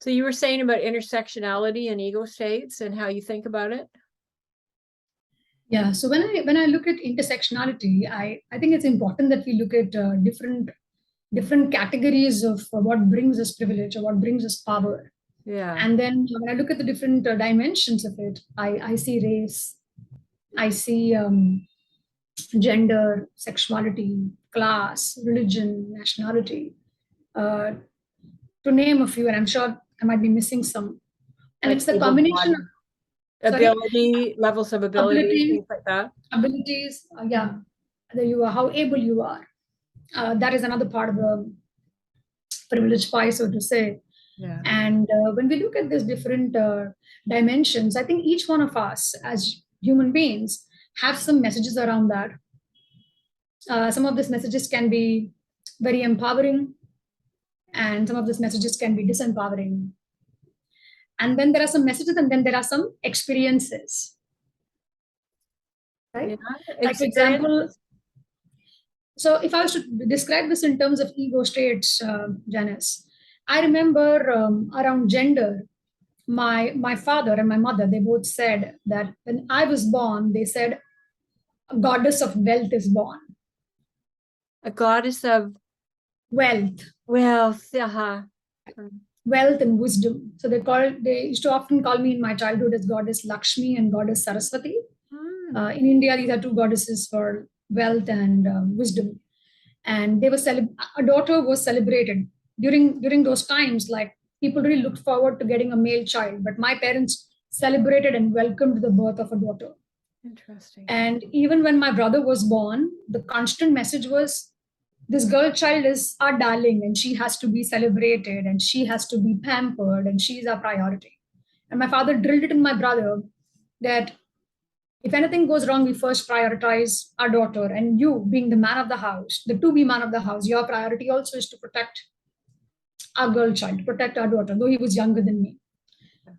So you were saying about intersectionality and ego states and how you think about it? Yeah. So when I look at intersectionality, I think it's important that we look at different categories of what brings us privilege or what brings us power. Yeah. And then when I look at the different dimensions of it, I see race, I see gender, sexuality, class, religion, nationality, uh, to name a few, and I'm sure I might be missing some. And Like it's the combination of ability, levels of ability, things like that. abilities, yeah, how able you are. That is another part of the privilege pie, so to say. Yeah. And when we look at these different dimensions, I think each one of us as human beings have some messages around that. Some of these messages can be very empowering, and some of these messages can be disempowering. And then there are some messages, and then there are some experiences. Right? Yeah. Like, for example, so if I was to describe this in terms of ego states, Janice, I remember around gender, my father and my mother, they both said that when I was born, they said a goddess of wealth is born. A goddess of Wealth. wealth, uh-huh. Wealth and wisdom. So they used to often call me in my childhood as goddess Lakshmi and goddess Saraswati. In India, these are two goddesses for wealth and wisdom. And they were a daughter was celebrated during those times. Like, people really looked forward to getting a male child, but my parents celebrated and welcomed the birth of a daughter. Interesting. And even when my brother was born, the constant message was, this girl child is our darling and she has to be celebrated and she has to be pampered and she's our priority. And my father drilled it in my brother that if anything goes wrong, we first prioritize our daughter, and you being the man of the house, the to be man of the house, your priority also is to protect our girl child, to protect our daughter, though he was younger than me.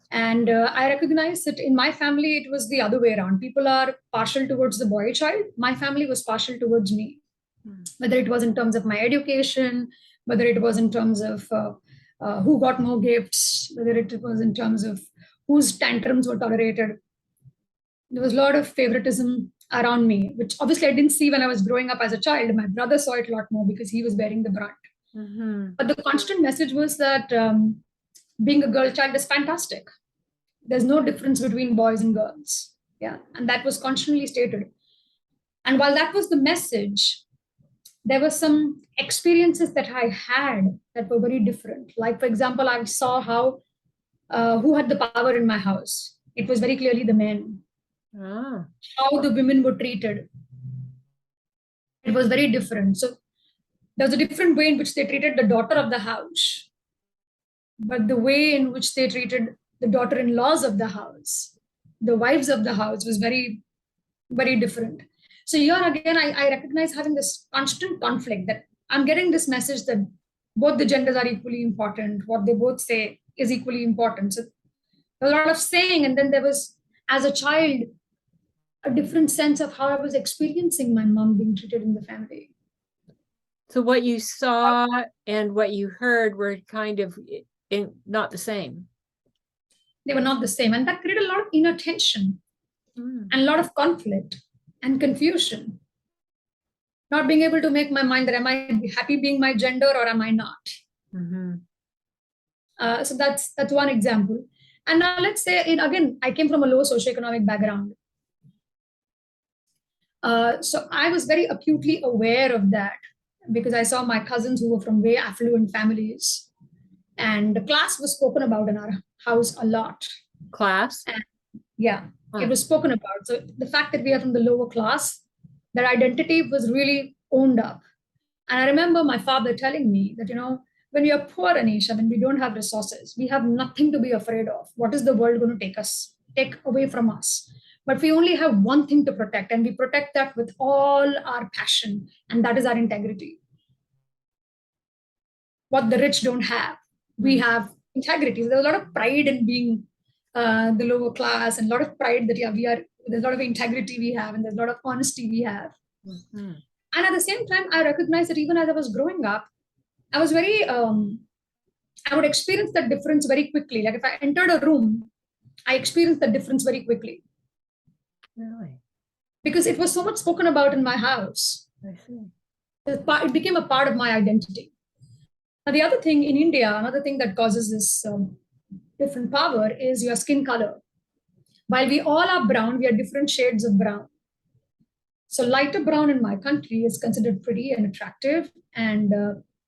And I recognize that in my family, it was the other way around. People are partial towards the boy child. My family was partial towards me, whether it was in terms of my education, whether it was in terms of who got more gifts, whether it was in terms of whose tantrums were tolerated. There was a lot of favoritism around me, which obviously I didn't see when I was growing up as a child. My brother saw it a lot more because he was bearing the brunt. But the constant message was that being a girl child is fantastic. There's no difference between boys and girls. Yeah. And that was constantly stated. And while that was the message, there were some experiences that I had that were very different. Like, for example, I saw how who had the power in my house. It was very clearly the men. How the women were treated. It was very different. So there was a different way in which they treated the daughter of the house, but the way in which they treated the daughter-in-laws of the house, the wives of the house, was very, very different. So here again, I recognize having this constant conflict, that I'm getting this message that both the genders are equally important. What they both say is equally important. So there's a lot of saying, and then there was, as a child, a different sense of how I was experiencing my mom being treated in the family. So what you saw and what you heard were kind of not the same. They were not the same. And that created a lot of inner tension and a lot of conflict and confusion. Not being able to make my mind that am I happy being my gender or am I not? So that's one example. And now let's say, again, I came from a low socioeconomic background. So I was very acutely aware of that because I saw my cousins who were from very affluent families. And the class was spoken about in our house a lot. Class? And yeah, it was spoken about. So the fact that we are from the lower class, that identity was really owned up. And I remember my father telling me that, when we are poor, Anisha, when we don't have resources, we have nothing to be afraid of. What is the world going to take away from us? But we only have one thing to protect, and we protect that with all our passion, and that is our integrity. What the rich don't have, we have integrity. So there's a lot of pride in being the lower class, and a lot of pride that there's a lot of integrity we have, and there's a lot of honesty we have. And at the same time, I recognize that even as I was growing up, I was very I would experience that difference very quickly. Like if I entered a room, I experienced the difference very quickly. Really? Because it was so much spoken about in my house. I see. It became a part of my identity. Now, the other thing in India, another thing that causes this different power is your skin color. While we all are brown, we are different shades of brown. So lighter brown in my country is considered pretty and attractive, and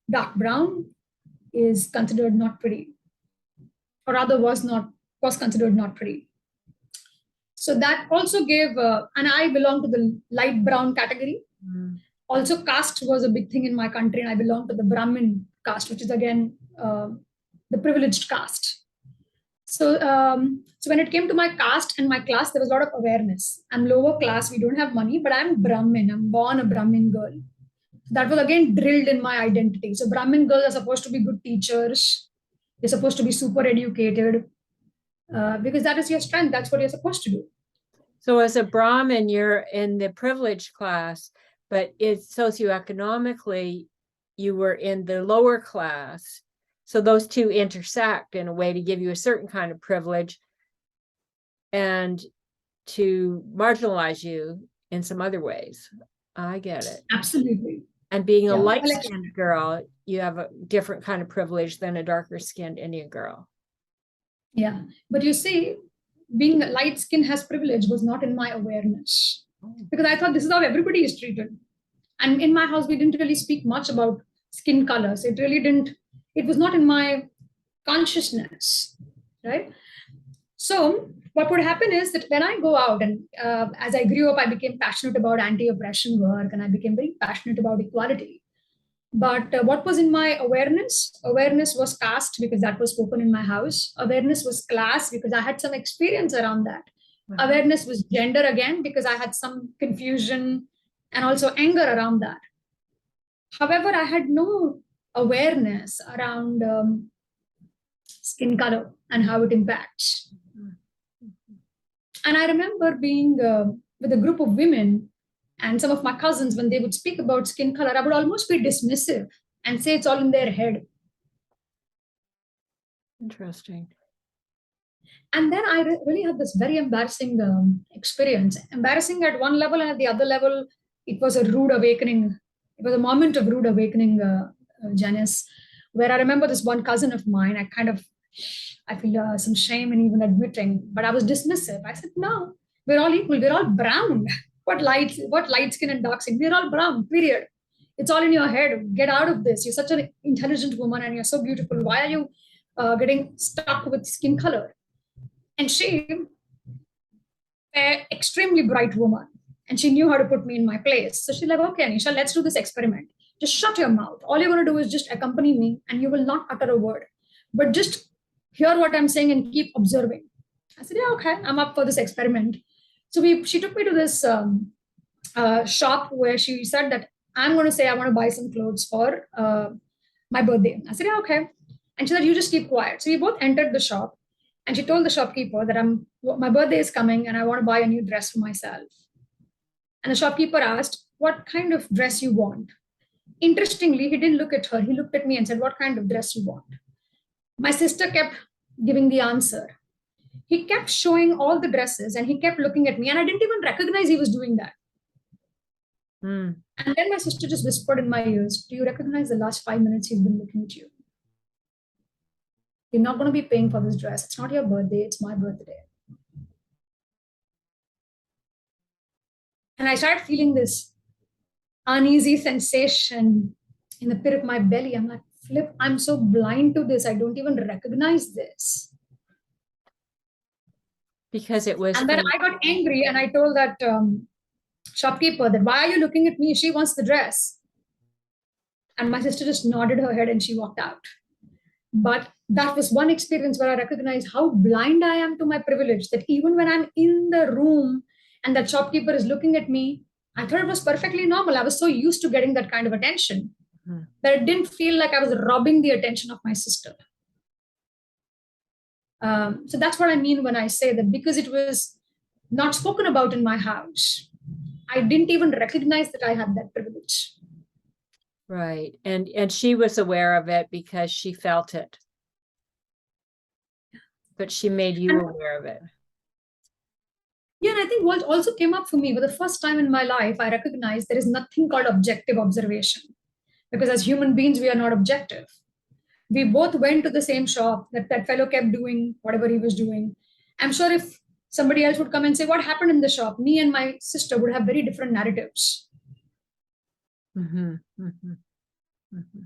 dark brown is considered not pretty, or rather was considered not pretty. So that also gave, and I belong to the light brown category. Mm. Also, caste was a big thing in my country, and I belong to the Brahmin caste, which is again the privileged caste. So when it came to my caste and my class, there was a lot of awareness. I'm lower class, we don't have money, but I'm Brahmin. I'm born a Brahmin girl. That was again drilled in my identity. So Brahmin girls are supposed to be good teachers. They're supposed to be super educated because that is your strength. That's what you're supposed to do. So as a Brahmin, you're in the privileged class, but it's socioeconomically, you were in the lower class. So those two intersect in a way to give you a certain kind of privilege and to marginalize you in some other ways. I get it. Absolutely. And being a Yeah. light-skinned girl, you have a different kind of privilege than a darker-skinned Indian girl. Yeah. But you see, being light skin has privilege was not in my awareness because I thought this is how everybody is treated. And in my house, we didn't really speak much about skin colors. It really didn't, it was not in my consciousness, right? So what would happen is that when I go out and as I grew up, I became passionate about anti-oppression work and I became very passionate about equality. But what was in my awareness? Awareness was caste because that was spoken in my house. Awareness was class because I had some experience around that. Awareness was gender again because I had some confusion and also anger around that. However, I had no awareness around skin color and how it impacts. And I remember being with a group of women and some of my cousins, when they would speak about skin color, I would almost be dismissive and say it's all in their head. Interesting. And then I really had this very embarrassing experience. Embarrassing at one level, and at the other level, it was a rude awakening. It was a moment of rude awakening, Janice, where I remember this one cousin of mine. I feel some shame in even admitting, but I was dismissive. I said, no, we're all equal. We're all brown. What light skin and dark skin? We're all brown, period. It's all in your head. Get out of this. You're such an intelligent woman and you're so beautiful. Why are you getting stuck with skin color? And she, an extremely bright woman, and she knew how to put me in my place. So she's like, okay, Anisha, let's do this experiment. Just shut your mouth. All you're going to do is just accompany me and you will not utter a word, but just hear what I'm saying and keep observing. I said, yeah, okay, I'm up for this experiment. So she took me to this shop where she said that I'm going to say I want to buy some clothes for my birthday. I said, yeah, okay. And she said, you just keep quiet. So we both entered the shop. And she told the shopkeeper that my birthday is coming and I want to buy a new dress for myself. And the shopkeeper asked, what kind of dress you want? Interestingly, he didn't look at her. He looked at me and said, what kind of dress you want? My sister kept giving the answer. He kept showing all the dresses and he kept looking at me. And I didn't even recognize he was doing that. And then my sister just whispered in my ears, do you recognize the last 5 minutes he's been looking at you? You're not going to be paying for this dress. It's not your birthday. It's my birthday. And I started feeling this uneasy sensation in the pit of my belly. I'm like, flip, I'm so blind to this. I don't even recognize this. Because it was. And then I got angry and I told that shopkeeper that, why are you looking at me? She wants the dress. And my sister just nodded her head and she walked out. But that was one experience where I recognized how blind I am to my privilege, that even when I'm in the room and that shopkeeper is looking at me, I thought it was perfectly normal. I was so used to getting that kind of attention that it didn't feel like I was robbing the attention of my sister. So that's what I mean when I say that because it was not spoken about in my house, I didn't even recognize that I had that privilege. Right. And she was aware of it because she felt it. But she made you aware of it. Yeah, and I think what also came up for me for the first time in my life, I recognized there is nothing called objective observation. Because as human beings, we are not objective. We both went to the same shop, that fellow kept doing whatever he was doing. I'm sure if somebody else would come and say, what happened in the shop? Me and my sister would have very different narratives. Mm-hmm, mm-hmm, mm-hmm.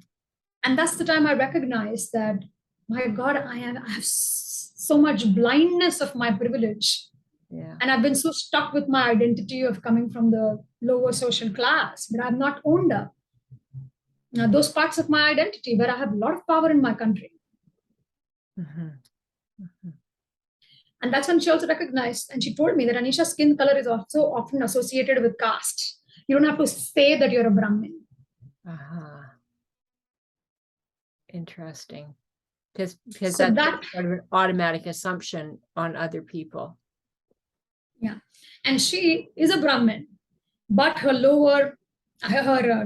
And that's the time I recognized that, my God, I have so much blindness of my privilege. Yeah. And I've been so stuck with my identity of coming from the lower social class that I've not owned up. Now, those parts of my identity where I have a lot of power in my country. Mm-hmm, mm-hmm. And that's when she also recognized, and she told me that Anisha, skin color is also often associated with caste. You don't have to say that you're a Brahmin. Uh-huh. Interesting. Because So that's that, sort of an automatic assumption on other people. yeah. And she is a Brahmin, but her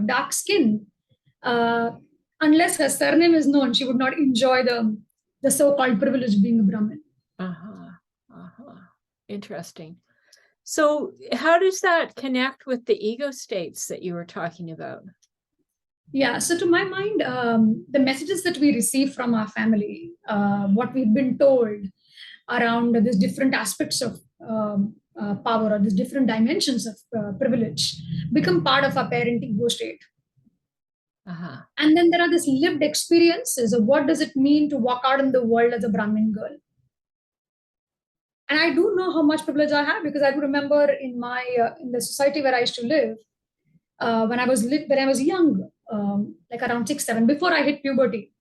dark skin, unless her surname is known, she would not enjoy the so-called privilege being a Brahmin. Uh-huh. Uh-huh. Interesting. So how does that connect with the ego states that you were talking about? Yeah, so to my mind, the messages that we receive from our family, what we've been told around these different aspects of power or these different dimensions of privilege become part of our parent ego state. Uh-huh. And then there are these lived experiences of what does it mean to walk out in the world as a Brahmin girl. And I do know how much privilege I have because I do remember in the society where I used to live, when I was young, like around 6, 7, before I hit puberty.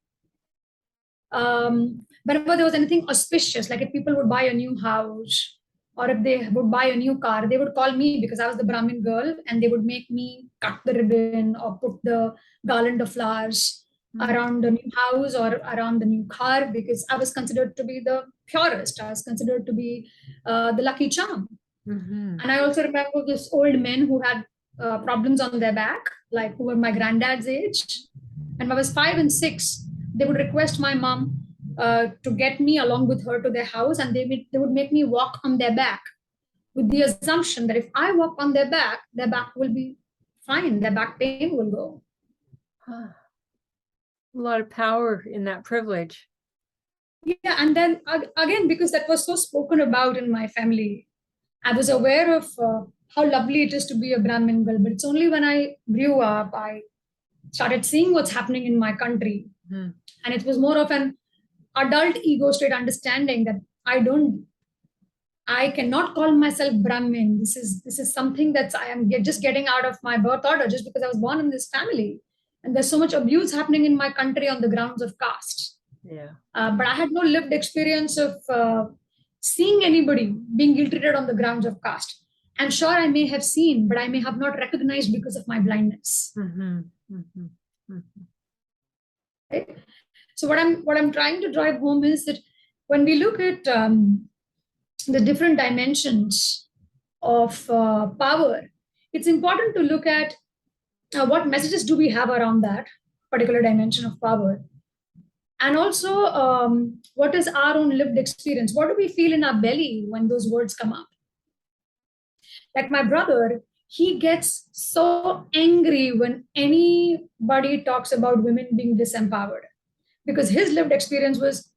Whenever there was anything auspicious, like if people would buy a new house or if they would buy a new car, they would call me because I was the Brahmin girl, and they would make me cut the ribbon or put the garland of flowers around the new house or around the new car because I was considered to be the purest. I was considered to be the lucky charm. Mm-hmm. And I also remember this old men who had problems on their back, like who were my granddad's age. And when I was 5 and 6, they would request my mom to get me along with her to their house, and they would make me walk on their back with the assumption that if I walk on their back will be fine, their back pain will go. Huh. A lot of power in that privilege. Yeah, and then again, because that was so spoken about in my family, I was aware of how lovely it is to be a Brahmin girl. But it's only when I grew up, I started seeing what's happening in my country. Mm-hmm. And it was more of an adult ego state understanding that I cannot call myself Brahmin. This is something that I am just getting out of my birth order just because I was born in this family. And there's so much abuse happening in my country on the grounds of caste. Yeah. But I had no lived experience of seeing anybody being ill-treated on the grounds of caste. I'm sure I may have seen, but I may have not recognized because of my blindness. Mm-hmm. Mm-hmm. Mm-hmm. Right? So what I'm trying to drive home is that when we look at the different dimensions of power, it's important to look at what messages do we have around that particular dimension of power. And also, what is our own lived experience? What do we feel in our belly when those words come up? Like my brother, he gets so angry when anybody talks about women being disempowered because his lived experience was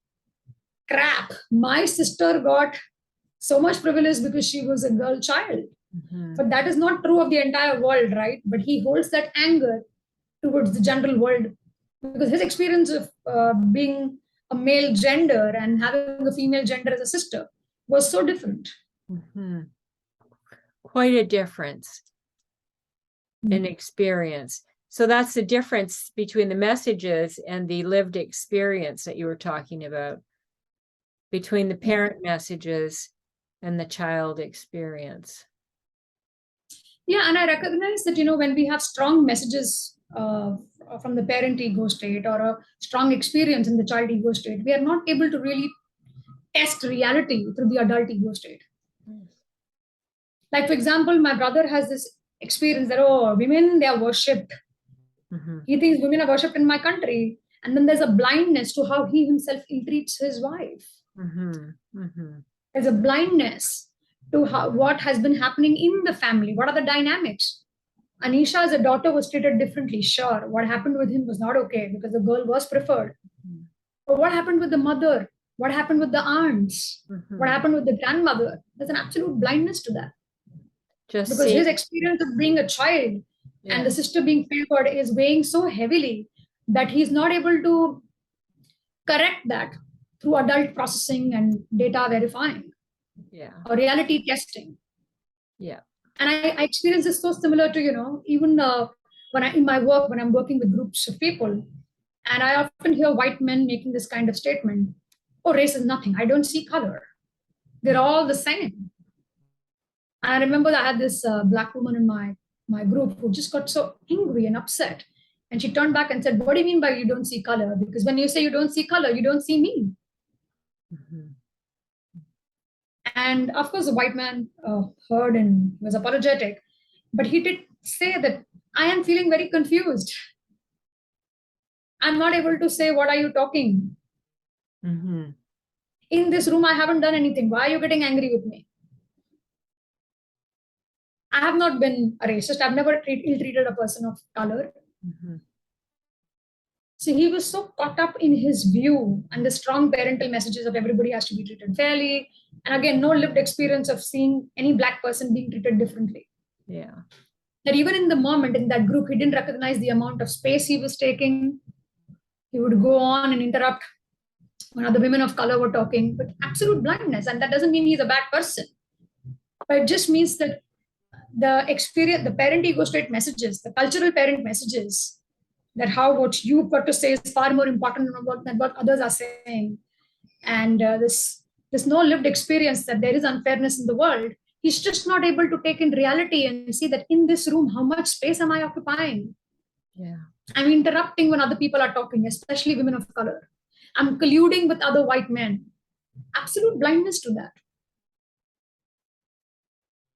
crap. My sister got so much privilege because she was a girl child. Mm-hmm. But that is not true of the entire world, right? But he holds that anger towards the general world because his experience of being a male gender and having a female gender as a sister was so different. Mm-hmm. Quite a difference in experience. So that's the difference between the messages and the lived experience that you were talking about, between the parent messages and the child experience. Yeah, and I recognize that, when we have strong messages from the parent ego state or a strong experience in the child ego state, we are not able to really test reality through the adult ego state. Like, for example, my brother has this experience that, oh, women, they are worshipped. Mm-hmm. He thinks women are worshipped in my country. And then there's a blindness to how he himself ill-treats his wife. There's a blindness to what has been happening in the family. What are the dynamics? Anisha, as a daughter, was treated differently. Sure, what happened with him was not okay because the girl was preferred. But what happened with the mother? What happened with the aunts? What happened with the grandmother? There's an absolute blindness to that. Just because his experience of being a child and the sister being favored is weighing so heavily that he's not able to correct that through adult processing and data verifying or reality testing. And I experience this so similar to, even when in my work, when I'm working with groups of people, and I often hear white men making this kind of statement, oh, race is nothing. I don't see color. They're all the same. And I remember I had this black woman in my group who just got so angry and upset. And she turned back and said, what do you mean by you don't see color? Because when you say you don't see color, you don't see me. And of course, the white man heard and was apologetic. But he did say that I am feeling very confused. I'm not able to say, what are you talking? In this room, I haven't done anything. Why are you getting angry with me? I have not been a racist. I've never ill-treated a person of color. So he was so caught up in his view and the strong parental messages of everybody has to be treated fairly. And again, no lived experience of seeing any black person being treated differently. That even in the moment in that group, he didn't recognize the amount of space he was taking. He would go on and interrupt when other women of color were talking, but absolute blindness. And that doesn't mean he's a bad person. But it just means that the experience, the parent ego state messages, the cultural parent messages, that how what you've got to say is far more important than what others are saying. And this no lived experience that there is unfairness in the world. He's just not able to take in reality and see that in this room, how much space am I occupying? I'm interrupting when other people are talking, especially women of color. I'm colluding with other white men. Absolute blindness to that.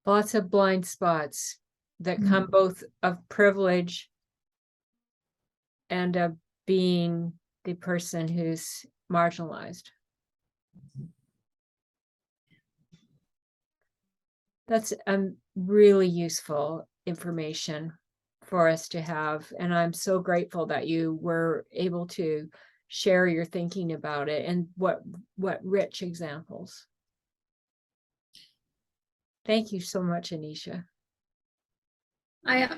Lots of blind spots that come both of privilege and of being the person who's marginalized. That's really useful information for us to have. And I'm so grateful that you were able to share your thinking about it and what rich examples. Thank you so much, Anisha. I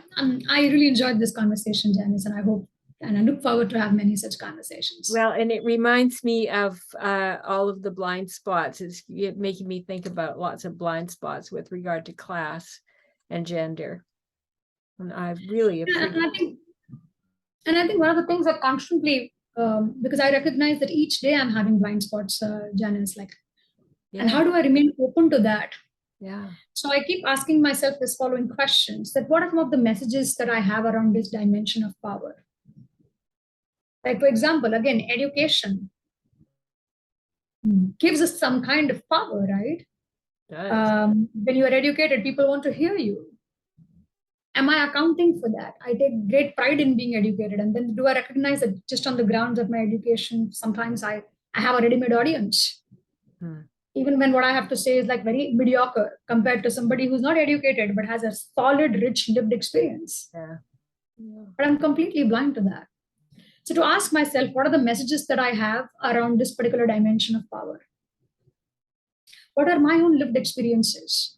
really enjoyed this conversation, Janice, and I look forward to have many such conversations. Well, and it reminds me of all of the blind spots. It's making me think about lots of blind spots with regard to class and gender. And I really appreciate. And I think one of the things that constantly, because I recognize that each day I'm having blind spots, Janice, and how do I remain open to that? So I keep asking myself this following questions: that what are some of the messages that I have around this dimension of power? Like, for example, again, education gives us some kind of power, right? When you are educated, people want to hear you. Am I accounting for that? I take great pride in being educated. And then do I recognize that just on the grounds of my education, sometimes I have a ready-made audience? Even when what I have to say is like very mediocre compared to somebody who's not educated, but has a solid, rich lived experience. But I'm completely blind to that. So to ask myself, what are the messages that I have around this particular dimension of power? What are my own lived experiences?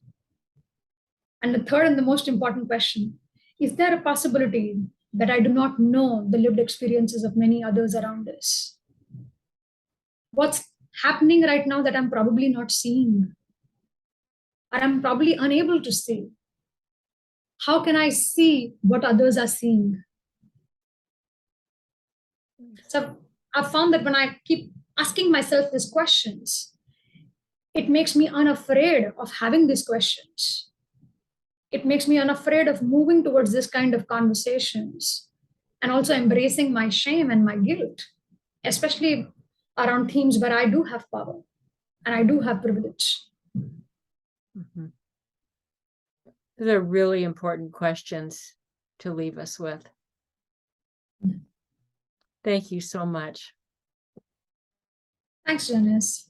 And the third and the most important question, is there a possibility that I do not know the lived experiences of many others around us? What's happening right now that I'm probably not seeing, or I'm probably unable to see? How can I see what others are seeing? So I've found that when I keep asking myself these questions, it makes me unafraid of having these questions. It makes me unafraid of moving towards this kind of conversations and also embracing my shame and my guilt, especially around themes where I do have power and I do have privilege. Those are really important questions to leave us with. Thank you so much. Thanks, Janice.